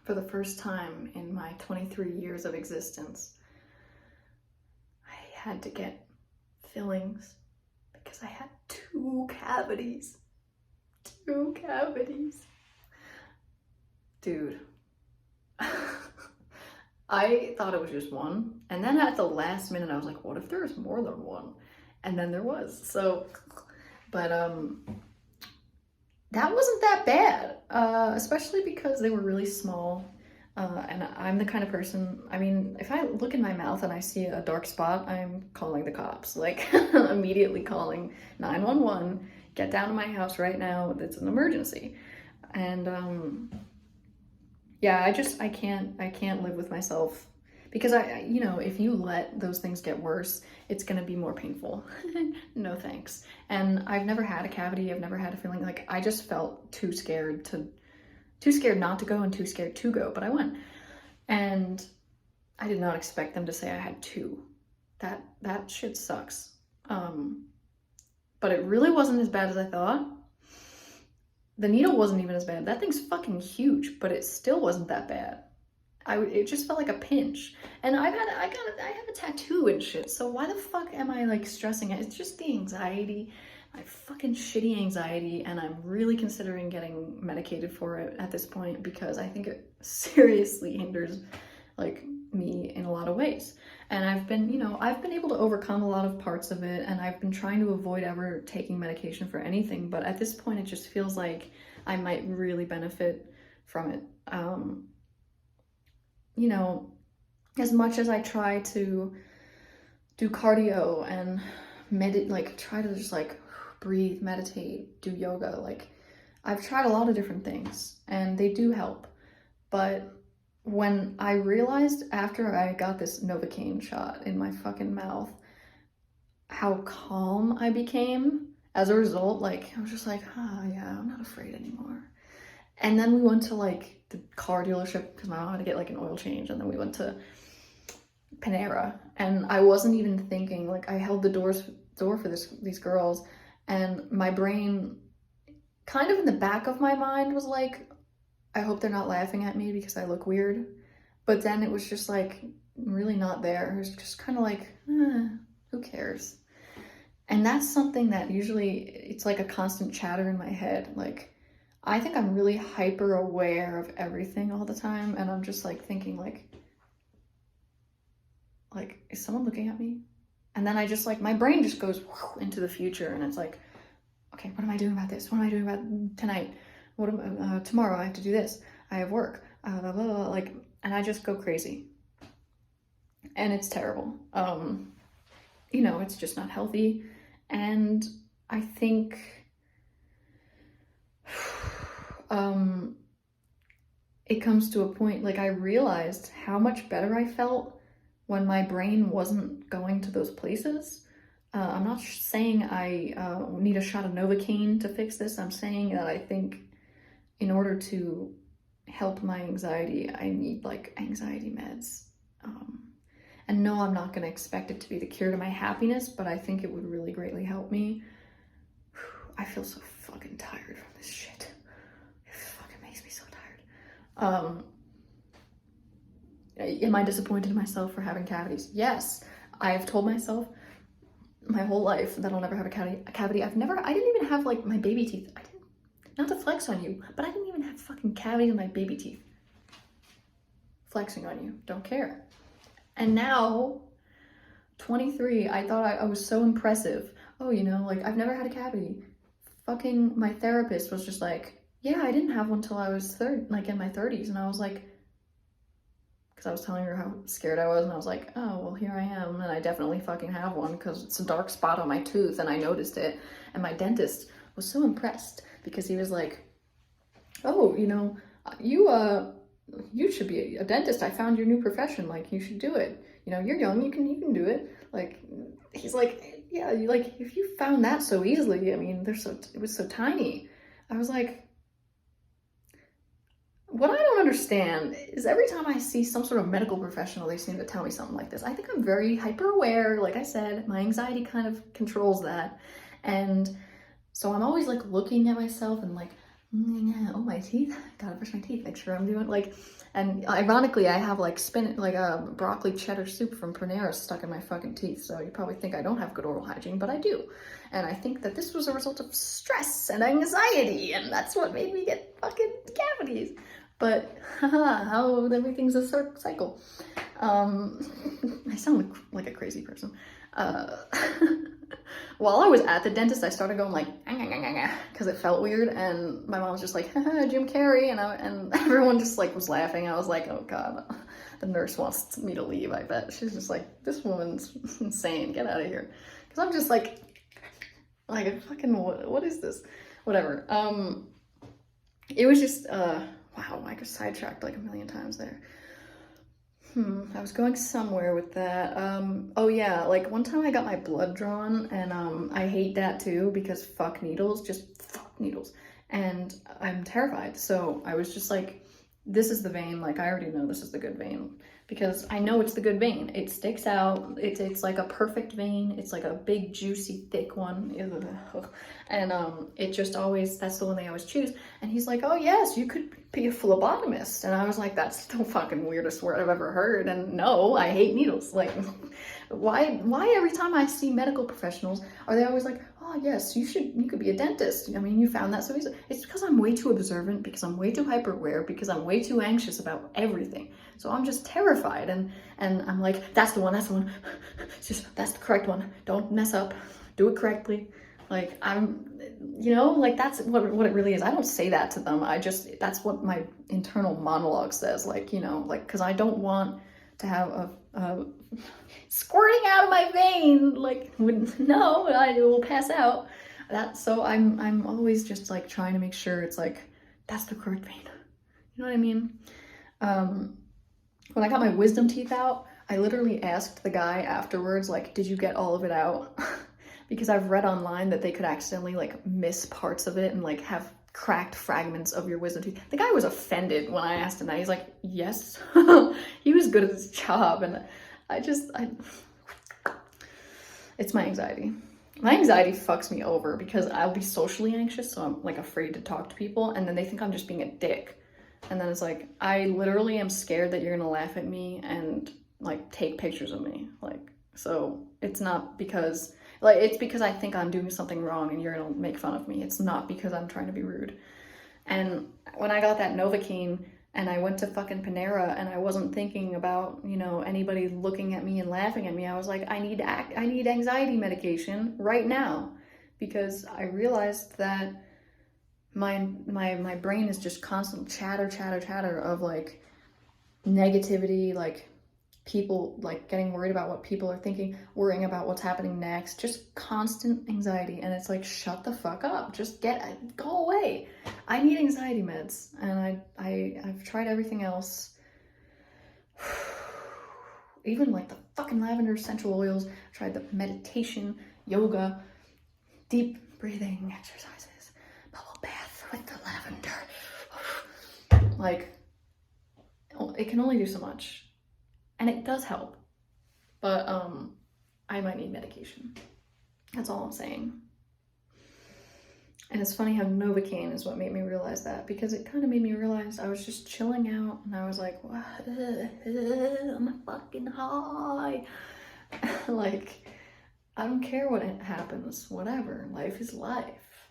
for the first time in my 23 years of existence, I had to get fillings because I had 2 cavities. 2 cavities. Dude. I thought it was just one. And then at the last minute, I was like, what if there's more than one? And then there was. So, but that wasn't that bad, especially because they were really small. And I'm the kind of person, I mean, if I look in my mouth and I see a dark spot, I'm calling the cops, like immediately calling 911, get down to my house right now, it's an emergency. And yeah, I can't live with myself because you know, if you let those things get worse, it's gonna be more painful. No thanks. And I've never had a cavity, I've never had a feeling, like I just felt too scared not to go and too scared to go, but I went. And I did not expect them to say I had 2. That shit sucks. But it really wasn't as bad as I thought. The needle wasn't even as bad. That thing's fucking huge, but it still wasn't that bad. It just felt like a pinch. And I have a tattoo and shit, so why the fuck am I like stressing it? It's just the anxiety, my fucking shitty anxiety, and I'm really considering getting medicated for it at this point because I think it seriously hinders like me in a lot of ways. And I've been able to overcome a lot of parts of it, and I've been trying to avoid ever taking medication for anything, but at this point it just feels like I might really benefit from it. You know, as much as I try to do cardio and try to just like breathe, meditate, do yoga, like I've tried a lot of different things and they do help. But when I realized after I got this Novocaine shot in my fucking mouth, how calm I became as a result, like I was just like, yeah, I'm not afraid anymore. And then we went to like the car dealership because my mom had to get like an oil change, and then we went to Panera, and I wasn't even thinking, like I held the door for these girls, and my brain kind of in the back of my mind was like, I hope they're not laughing at me because I look weird. But then it was just like really not there. It was just kind of like, who cares? And that's something that usually it's like a constant chatter in my head. Like I think I'm really hyper aware of everything all the time, and I'm just like thinking like is someone looking at me? And then I just like my brain just goes into the future, and it's like, okay, what am I doing about this? What am I doing about tonight? Tomorrow I have to do this. I have work. Blah, blah, blah, like, and I just go crazy, and it's terrible. You know, it's just not healthy, and I think it comes to a point, like I realized how much better I felt when my brain wasn't going to those places. I'm not saying I need a shot of Novocaine to fix this. I'm saying that I think in order to help my anxiety, I need like anxiety meds. And no, I'm not going to expect it to be the cure to my happiness, but I think it would really greatly help me. I feel so fucking tired from this shit. It fucking makes me so tired. Am I disappointed in myself for having cavities? Yes. I have told myself my whole life that I'll never have a cavity. I didn't even have like my baby teeth. Not to flex on you, but I didn't even have fucking cavities in my baby teeth. Flexing on you, don't care. And now, 23, I thought I was so impressive. Oh, you know, like I've never had a cavity. Fucking my therapist was just like, yeah, I didn't have one till I was in my 30s. And I was like, because I was telling her how scared I was, and I was like, oh, well, here I am, and I definitely fucking have one because it's a dark spot on my tooth, and I noticed it, and my dentist was so impressed because he was like, oh, you know, you should be a dentist. I found your new profession. Like, you should do it. You know, you're young. You can do it. Like, he's like, yeah, like if you found that so easily. I mean, it was so tiny. I was like, what I don't understand is every time I see some sort of medical professional, they seem to tell me something like this. I think I'm very hyper aware. Like I said, my anxiety kind of controls that, and so I'm always like looking at myself and like Oh, my teeth. Gotta brush my teeth. Make sure I'm doing like, and ironically, I have like like a broccoli cheddar soup from Panera stuck in my fucking teeth. So you probably think I don't have good oral hygiene, but I do. And I think that this was a result of stress and anxiety, and that's what made me get fucking cavities. But haha, how everything's a cycle. I sound like a crazy person. Uh, while I was at the dentist, I started going like, because it felt weird, and my mom was just like, haha, Jim Carrey, and everyone just like was laughing. I was like, oh god, the nurse wants me to leave, I bet. She's just like, this woman's insane, get out of here. Because I'm just like a fucking, what is this? Whatever. It was just, wow, I got sidetracked like a million times there. I was going somewhere with that. Oh yeah, like one time I got my blood drawn, and I hate that too because fuck needles, just fuck needles. And I'm terrified. So I was just like, this is the vein, like I already know this is the good vein because I know it's the good vein. It sticks out. It's like a perfect vein. It's like a big, juicy, thick one. And it just always, that's the one they always choose. And he's like, oh yes, you could be a phlebotomist. And I was like, that's the fucking weirdest word I've ever heard. And no, I hate needles. Like, why every time I see medical professionals are they always like, oh yes, you could be a dentist. I mean, you found that so easily. It's because I'm way too observant, because I'm way too hyper aware, because I'm way too anxious about everything. So I'm just terrified, and I'm like, that's the one, that's the correct one. Don't mess up, do it correctly. Like like that's what it really is. I don't say that to them. That's what my internal monologue says. Like, like, because I don't want to have a squirting out of my vein. Like, no, I will pass out. So I'm always just like trying to make sure it's like, that's the correct vein. You know what I mean? When I got my wisdom teeth out, I literally asked the guy afterwards, like, did you get all of it out? Because I've read online that they could accidentally like miss parts of it and like have cracked fragments of your wisdom teeth. The guy was offended when I asked him that. He's like, yes. He was good at his job, and it's my anxiety. My anxiety fucks me over because I'll be socially anxious, so I'm like afraid to talk to people, and then they think I'm just being a dick. And then it's like, I literally am scared that you're gonna laugh at me and like take pictures of me. Like, so it's not because, like, it's because I think I'm doing something wrong and you're gonna make fun of me. It's not because I'm trying to be rude. And when I got that Novocaine and I went to fucking Panera and I wasn't thinking about, anybody looking at me and laughing at me, I was like, I need anxiety medication right now, because I realized that my brain is just constant chatter of like negativity, like people like getting worried about what people are thinking, worrying about what's happening next, just constant anxiety. And it's like, shut the fuck up, just go away. I need anxiety meds, and I've tried everything else. Even like the fucking lavender essential oils. I tried the meditation, yoga, deep breathing exercises, bubble bath with the lavender. Like, it can only do so much. And it does help, but I might need medication. That's all I'm saying. And it's funny how Novocaine is what made me realize that, because it kind of made me realize I was just chilling out and I was like, what? I'm fucking high. Like, I don't care what happens, whatever. Life is life.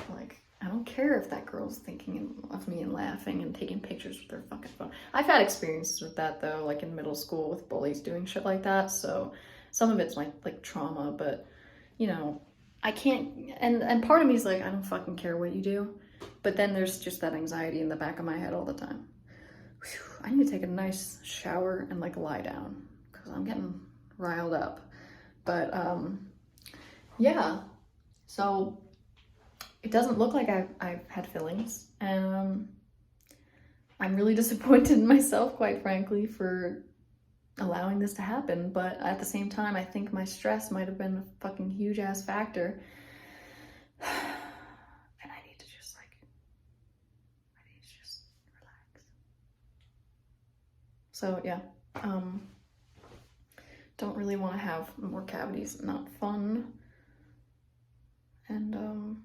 Like, I don't care if that girl's thinking of me and laughing and taking pictures with their fucking phone. I've had experiences with that though, like in middle school with bullies doing shit like that. So some of it's like trauma, but I can't, and part of me is like, I don't fucking care what you do. But then there's just that anxiety in the back of my head all the time. Whew, I need to take a nice shower and like lie down because I'm getting riled up. But yeah, so it doesn't look like I've had fillings, and I'm really disappointed in myself, quite frankly, for allowing this to happen. But at the same time, I think my stress might have been a fucking huge ass factor. And I need to just relax. So yeah, don't really want to have more cavities, not fun. And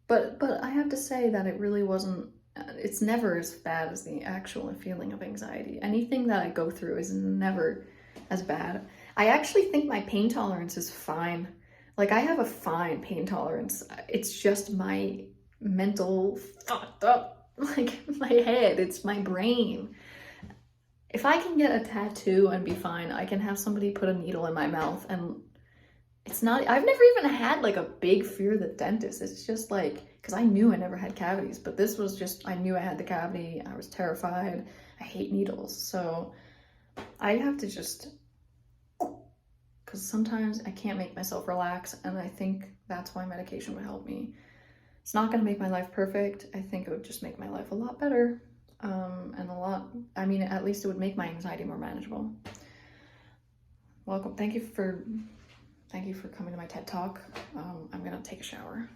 But I have to say that it really wasn't, it's never as bad as the actual feeling of anxiety. Anything that I go through is never as bad. I actually think my pain tolerance is fine. Like, I have a fine pain tolerance. It's just my mental fucked up, like my head, it's my brain. If I can get a tattoo and be fine, I can have somebody put a needle in my mouth and it's not, I've never even had like a big fear of the dentist. It's just like, because I knew I never had cavities, but this was just, I knew I had the cavity. I was terrified. I hate needles. So I have to just, because sometimes I can't make myself relax. And I think that's why medication would help me. It's not going to make my life perfect. I think it would just make my life a lot better. And a lot, I mean, at least it would make my anxiety more manageable. Welcome. Thank you for coming to my TED Talk. I'm gonna take a shower.